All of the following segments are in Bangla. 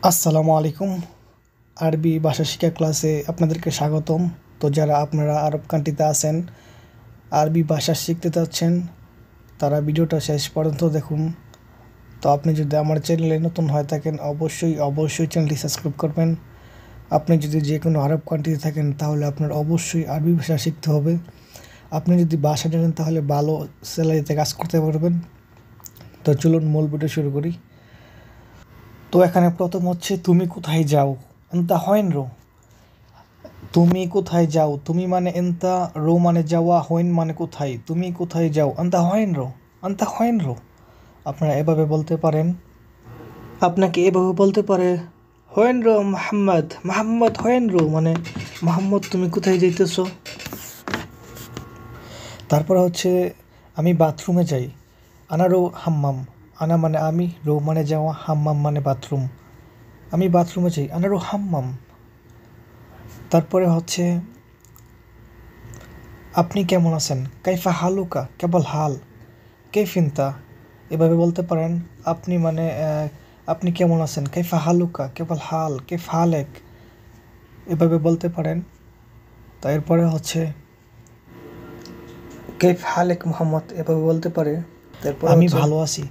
আসসালামু আলাইকুম। আরবি ভাষা শিক্ষা ক্লাসে আপনাদেরকে স্বাগতম। তো যারা আপনারা আরব কান্ট্রিতে আছেন, আরবি ভাষা শিখতে চাচ্ছেন, তারা ভিডিওটা শেষ পর্যন্ত দেখুন। তো আপনি যদি আমার চ্যানেলে নতুন হয়ে থাকেন, অবশ্যই চ্যানেলটি সাবস্ক্রাইব করবেন। আপনি যদি যে কোনো আরব কান্ট্রিতে থাকেন, তাহলে আপনার অবশ্যই আরবি ভাষা শিখতে হবে। আপনি যদি ভাষা জানেন, তাহলে ভালো স্যালারিতে কাজ করতে পারবেন। তো চলুন মূল ভিডিও শুরু করি। তো এখানে প্রথম হচ্ছে তুমি কোথায় যাও, এনতা হয়েন রো। তুমি কোথায় যাও, তুমি মানে এনতা, রো মানে যাওয়া, হইন মানে কোথায়। তুমি কোথায় যাও, আন্তা হয়েন রো, আন্তা হয়েন রো। আপনারা এভাবে বলতে পারেন। আপনাকে এভাবে বলতে পারে, হয়েন রো মোহাম্মদ, মোহাম্মদ হয়েন রো মানে মোহাম্মদ তুমি কোথায় যাইতেছো। তারপরে হচ্ছে আমি বাথরুমে যাই, আনা রো হাম্মাম। আনা মানে আমি, রো মানে যাওয়া, হাম্মাম মানে বাথরুম। আমি বাথরুমে যাই, আনা রো হাম্মাম। তারপরে হচ্ছে আপনি কেমন আছেন, কাইফা হালুকা, কেবল হাল, কেফিনতা। এভাবে বলতে পারেন। আপনি মানে আপনি কেমন আছেন, কাইফা হালুকা, কেবল হাল, কেফ হালেক। এভাবে বলতে পারেন। তারপরে হচ্ছে কেফ হালেক মোহাম্মদ, এভাবে বলতে পারে। তারপর আমি ভালো আছি,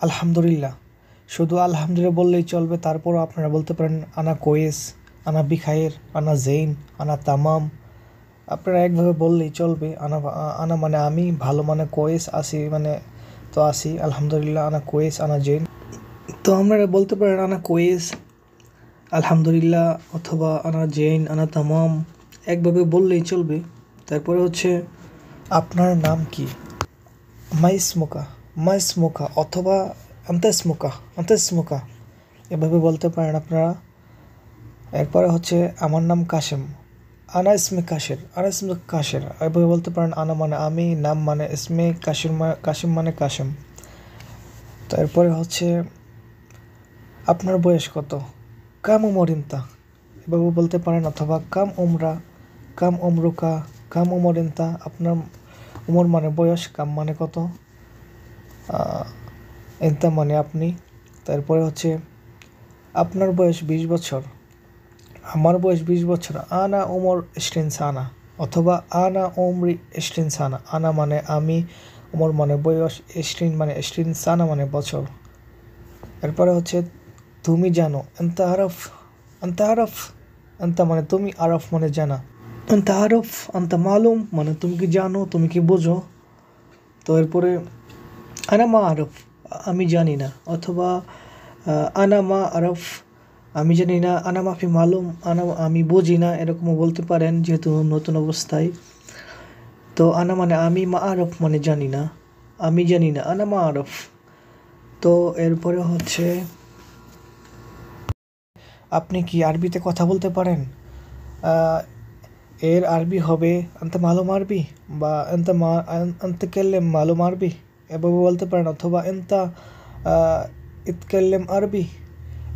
আলহামদুলিল্লাহ। শুধু আলহামদুলিল্লাহ বললেই চলবে। তারপরও আপনারা বলতে পারেন আনা কোয়েস, আনা বিখায়ের, আনা জেইন, আনা তামাম। আপনারা একভাবে বললেই চলবে। আনা আনা মানে আমি, ভালো মানে কোয়েস, আসি মানে তো আসি, আলহামদুলিল্লাহ। আনা কোয়েস, আনা জেন। তো আপনারা বলতে পারেন আনা কোয়েস, আলহামদুলিল্লাহ, অথবা আনা জেন, আনা তামাম। একভাবে বললেই চলবে। তারপরে হচ্ছে আপনার নাম কি, মাইসমোকা, মাইসমোকা, অথবা আন্তেসমোকা, আন্তেসমোকা। এভাবে বলতে পারেন আপনারা। এরপরে হচ্ছে আমার নাম কাশেম, আনা ইসমে কাশের, আনা ইসমে কাশের। এভাবে বলতে পারেন। আনা মানে আমি, নাম মানে ইসমে, কাশিম মানে কাশেম। তো এরপরে হচ্ছে আপনার বয়স কত, কাম উমরিনতা। এভাবে বলতে পারেন। অথবা কাম উমরা, কাম উমরুকা, কাম উমরিনতা। আপনার উমর মানে বয়স, কাম মানে কত, ইনতা মানে আপনি। তারপরে হচ্ছে আপনার বয়স 20 বছর, আমার বয়স 20 বছর, আনা উমর ইশরিন সানা। অথবা আনা উমরি ইশরিন সানা। আনা মানে আমি, উমর মানে বয়স, ইশরিন মানে ইশরিন, সানা মানে বছর। এরপরে হচ্ছে তুমি জানো, আন্তা আরফ, আন্তা আরফ। আন্তা মানে তুমি, আরফ মানে জানা। আন্তা আরফ, আন্তা মালুম মানে তুমি কি জানো, তুমি কি বোঝো। তো এরপরে আনা মা আরফ, আমি জানি না। অথবা আনা মা আরফ, আমি জানি না। আনা মাফি মালুম, আমি বুঝি না, এরকমও বলতে পারেন যেহেতু নতুন অবস্থায়। তো আনা মানে আমি, মা আরফ মানে জানি না, আমি জানি না, আনা মা আরফ। তো এরপরে হচ্ছে আপনি কি আরবিতে কথা বলতে পারেন। এর আরবি হবে আনতে মালুম আরবি, বা আনতে কেল্লেম মালুম আরবি। এভাবে বলতে পারেন। অথবা এন্তা ইতকেল্লেম আরবি।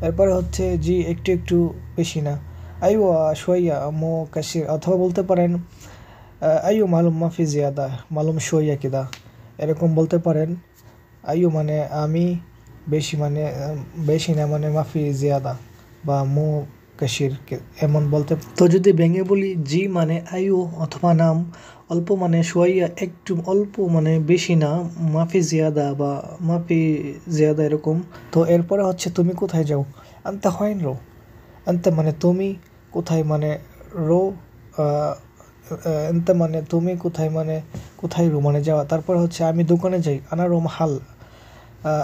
এরপরে হচ্ছে জি, একটু একটু, বেশি না। আইও শোয়া মো কাশির। অথবা বলতে পারেন আইও মালুম মাফি জিয়াদা, মালুম শোয়া কিদা। এরকম বলতে পারেন। আইও মানে আমি, বেশি মানে বেশি না মানে মাফি জিয়াদা, বা মো কাশির, এমন বলতে। তো যদি ভেঙে বলি, জি মানে আয়ু অথবা নাম, অল্প মানে শোয়াইয়া, একটু অল্প মানে বেশি না, মাফি জিয়াদা বা মাফি জিয়াদা, এরকম। তো এরপরে হচ্ছে তুমি কোথায় যাও, আনতে হয়ন রো। আনতে মানে তুমি, কোথায় মানে রো, এনতে মানে তুমি, কোথায় মানে কোথায়, রো মানে যাওয়া। তারপর হচ্ছে আমি দোকানে যাই, আনা রো মাহাল।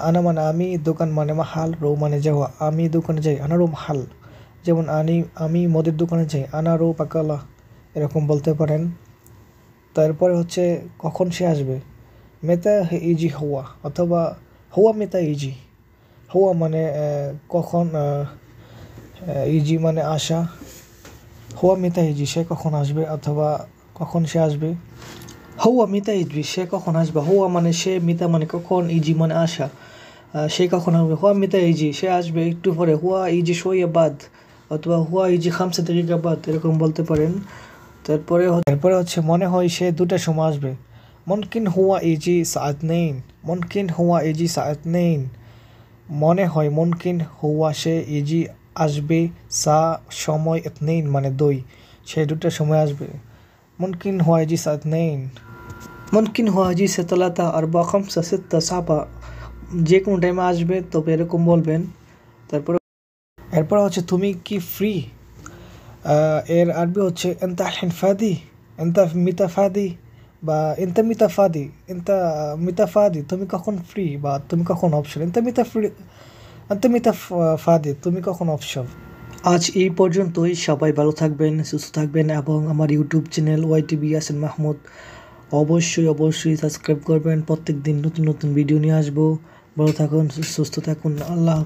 আনা মানে আমি, দোকান মানে মাহাল, রো মানে যাওয়া। আমি দোকানে যাই, আনা রো মাহাল। যেমন আমি মদের দোকানে যাই, আনা রো পাকালা। এরকম বলতে পারেন। তারপরে হচ্ছে কখন সে আসবে, মেতা ইজি হওয়া। অথবা হওয়া মেতা ইজি। হওয়া মানে কখন, ইজি মানে আসা। হওয়া মেতা ইজি, সে কখন আসবে, অথবা কখন সে আসবে। হওয়া মিতা ইজি, সে কখন আসবে। হওয়া মানে সে, মিতা মানে কখন, ইজি মানে আসা। সে কখন আসবে, হুয়া মিতা ইজি, সে আসবে একটু পরে। হুয়া ইজি শোয়া বাদ, অথবা হুয়া ইজি খামসা দাকিকা বাদ, এরকম বলতে পারেন। এরপরে হচ্ছে মনে হয় সে 2টার সময় আসবে, মুমকিন হুয়া ইজি সাআত নেইন, মুমকিন হুয়া ইজি সাআত নেইন। মনে হয়, মুমকিন হুয়া সে ইজি আসবে, সা সময়, ইতনাইন মানে 2 সেই দুটার সময় আসবে। মুমকিন হুয়া ইয়াজি সা ইতনাইন, মুমকিন হুয়া ইয়াজি সা তালাতা আরবা খামসা সিত্তা সাবা, যে কোনো টাইমে আসবে, তবে এরকম বলবেন। এরপর হচ্ছে তুমি কি ফ্রি, এর আরবি হচ্ছে এন্তা আলহিন ফাদি, এন্তা মিতা ফাদি বা এন্তা মিতা ফাদি, এন্তা মিতা ফাদি তুমি কখন ফ্রি বা তুমি কখন অবসর, এন্তা মিতা ফ্রি, এন্তা মিতা ফাদি তুমি কখন অবসর। আজ এই পর্যন্তই। সবাই ভালো থাকবেন, সুস্থ থাকবেন এবং আমার ইউটিউব চ্যানেল ওয়াইটিভি ইয়াসিন মাহমুদ অবশ্যই সাবস্ক্রাইব করবেন। প্রত্যেক দিন নতুন নতুন ভিডিও নিয়ে আসবো। ভালো থাকুন, সুস্থ থাকুন। আল্লাহ।